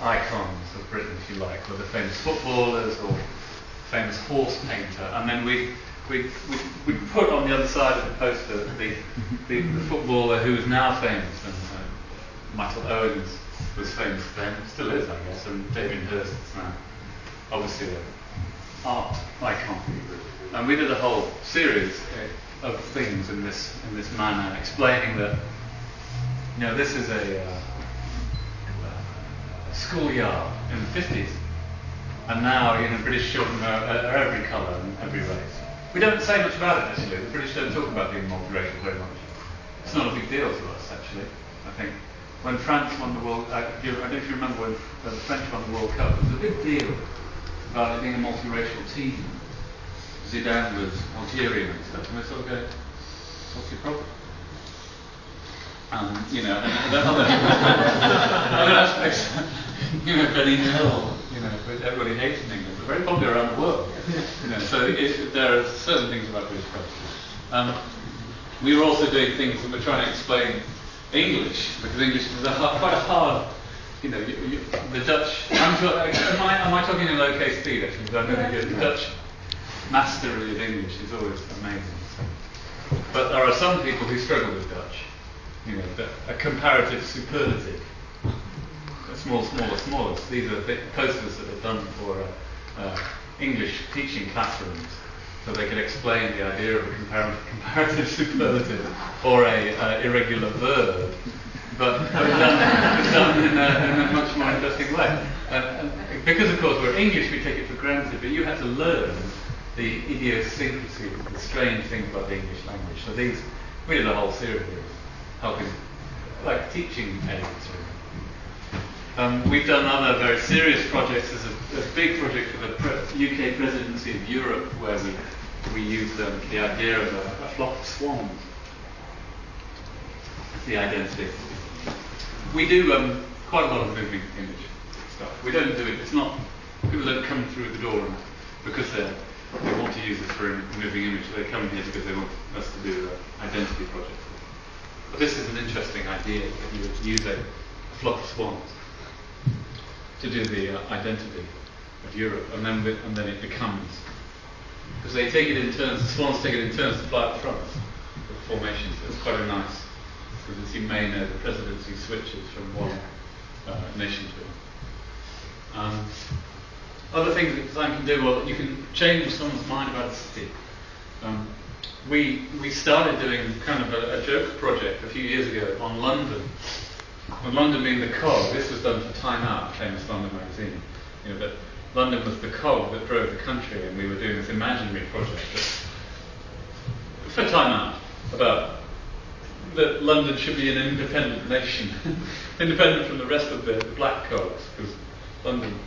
icons of Britain, if you like, or the famous footballers or famous horse painter, and then we put on the other side of the poster the footballer who is now famous, and Michael Owen was famous then, still is, I guess, and Damien Hirst is now obviously an art icon. And we did a whole series of things in this manner, explaining that, you know, this is a schoolyard in the 50s, and now, you know, British children are every colour and every race. We don't say much about it, actually. The British don't talk about being multiracial very much. It's not a big deal to us, actually. I think when France won the World, I don't know if you remember when the French won the World Cup, it was a big deal about it being a multiracial team. Zidane was Algerian and stuff, and we're sort of going, what's your problem? You know, and other aspects, you know, Benny Hill, you know, everybody hates in England, but very popular around the world. You know, so there are certain things about British culture. We were also doing things that we're trying to explain English, because English is quite a hard, you know, the Dutch. Am I talking in low case speed actually? Because I know the Dutch mastery of English is always amazing. So. But there are some people who struggle with Dutch. You know, a comparative superlative. Small. These are posters that are done for English teaching classrooms, so they can explain the idea of a comparative superlative or a irregular verb, but done in a much more interesting way. And because, of course, we're English, we take it for granted, but you have to learn the idiosyncrasy, the strange things about the English language. So we did a whole series of helping, like teaching aids. We've done other very serious projects. There's a big project for the UK Presidency of Europe where we used the idea of a flock of swans as the identity. We do quite a lot of moving image stuff. We don't do it, it's not, people don't come through the door because they want to use this for a moving image. They come here because they want us to do an identity project. But this is an interesting idea, that you would use a flock of swans to do the identity of Europe, and then it becomes, because they take it in turns, the swans take it in turns to fly up front of the formation, so it's quite a nice, because as you may know, the presidency switches from one nation to another. Other things that design can do, well, you can change someone's mind about a city. We started doing kind of a joke project a few years ago on London. And London being the cog, this was done for Time Out, famous London magazine. You know, that London was the cog that drove the country, and we were doing this imaginary project for Time Out about that London should be an independent nation, independent from the rest of the black cogs, because London,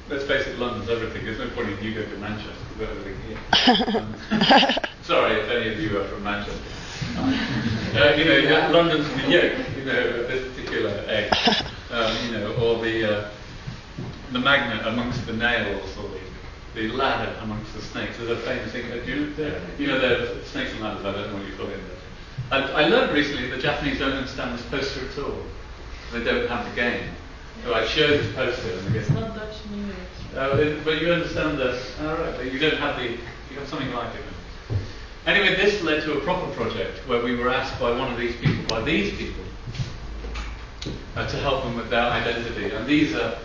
let's face it, London's everything. There's no point if you go to Manchester, you've got everything here. Sorry if any of you are from Manchester. You know, London's the yolk, you know, of this particular egg, you know, or the magnet amongst the nails, or the ladder amongst the snakes. There's a famous thing that you know, the snakes and ladders. I don't know what you call it. I learned recently the Japanese don't understand this poster at all. They don't have the game. So I showed this poster, and it's not Dutch New but you understand that. All right, you don't have you have something like it. Anyway, this led to a proper project where we were asked by these people, to help them with their identity. And these are,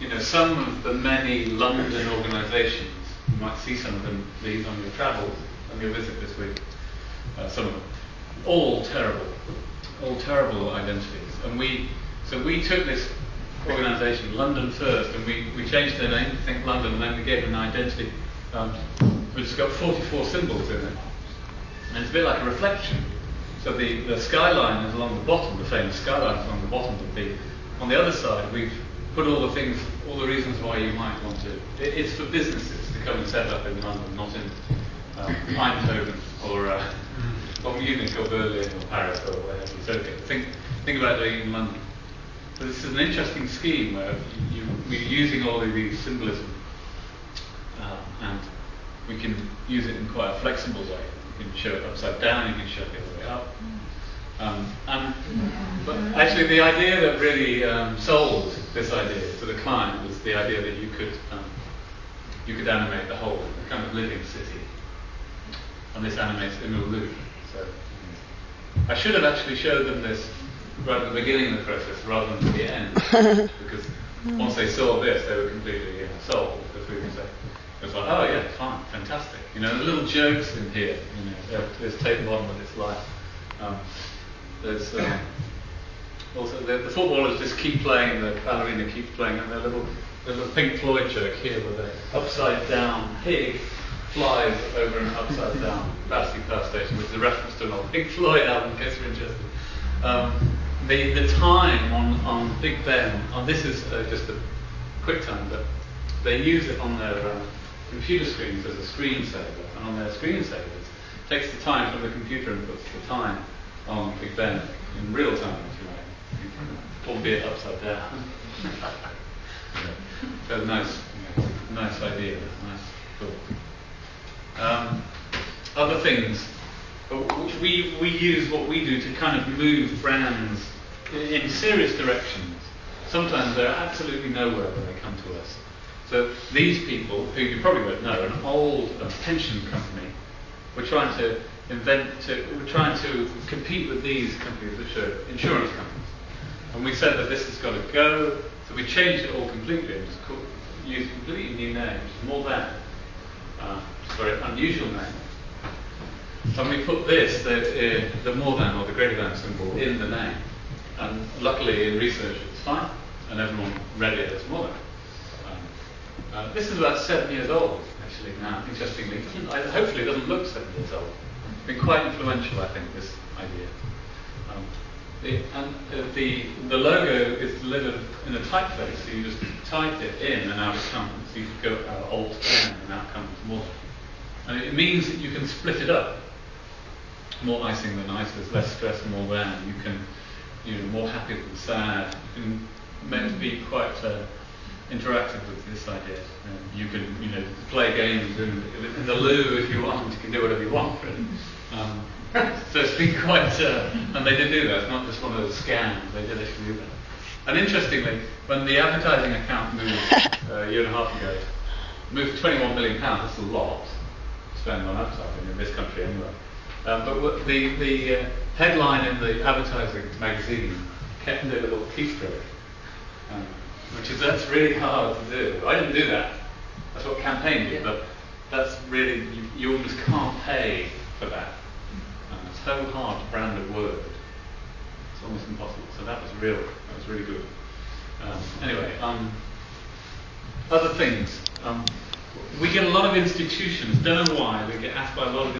you know, some of the many London organisations. You might see some of these on your travels, on your visit this week. Some of them, all terrible identities. And we took this organisation, London First, and we changed their name to Think London, and then we gave it an identity, which has got 44 symbols in it. And it's a bit like a reflection. So the skyline is along the bottom, the famous skyline is along the bottom of on the other side, we've put all the things, all the reasons why you might want to. It's for businesses to come and set up in London, not in Eindhoven or Munich or Berlin or Paris or whatever. So think about doing it in London. But this is an interesting scheme where we're using all of these symbolism, and we can use it in quite a flexible way. You can show it upside down, you can show it the other way up. But actually, the idea that really sold this idea to the client was the idea that you could animate the whole kind of living city, and this animates in a loop. So I should have actually showed them this right at the beginning of the process rather than at the end, because once they saw this, they were completely sold. As we can say, it was like, oh yeah, fine, fantastic. The little jokes in here. There's table on with its life. There's also the footballers just keep playing, the ballerina keeps playing, and there's a little Pink Floyd joke here with an upside down pig flies over an upside down Battersea Power Station, which is a reference to an old Pink Floyd album, in case you're interested. The time on Big Ben, this is just a quick time, but they use it on their computer screens as a screensaver, and on their screensavers takes the time from the computer and puts the time on Big Ben in real time, if you like, albeit upside down. So nice idea, nice thought. Other things which we use what we do to kind of move brands in serious directions. Sometimes they're absolutely nowhere when they come to us. So these people, who you probably won't know, an old pension company, we're trying to compete with these companies, which are insurance companies. And we said that this has got to go, so we changed it all completely and just used a completely new name, which is More Than. It's a very unusual name. And we put this, the More Than or the greater than symbol, in the name. And luckily in research it's fine, and everyone read it as More Than. This is about 7 years old, actually, now, interestingly. Hopefully it doesn't look 7 years old. It's been quite influential, I think, this idea. The logo is delivered in a typeface, so you just type it in and out it comes. So you could go Alt-N and out comes More Than. And it means that you can split it up. More icing than ice, there's less stress, more than. You can, more happy than sad. You can meant to be quite interactive with this idea. You can, play games in the loo if you want. You can do whatever you want. So it's been quite, and they did do that. It's not just one of those scams. They did actually do that. And interestingly, when the advertising account moved a year and a half ago, moved to £21 million. That's a lot to spend on advertising in this country anyway. But what the headline in the advertising magazine kept a little keystroke. That's really hard to do. I didn't do that. That's what campaign did, but that's really, you almost can't pay for that. It's so hard to brand a word. It's almost impossible. So that was really good. Anyway, other things. We get a lot of institutions, don't know why, we get asked by a lot of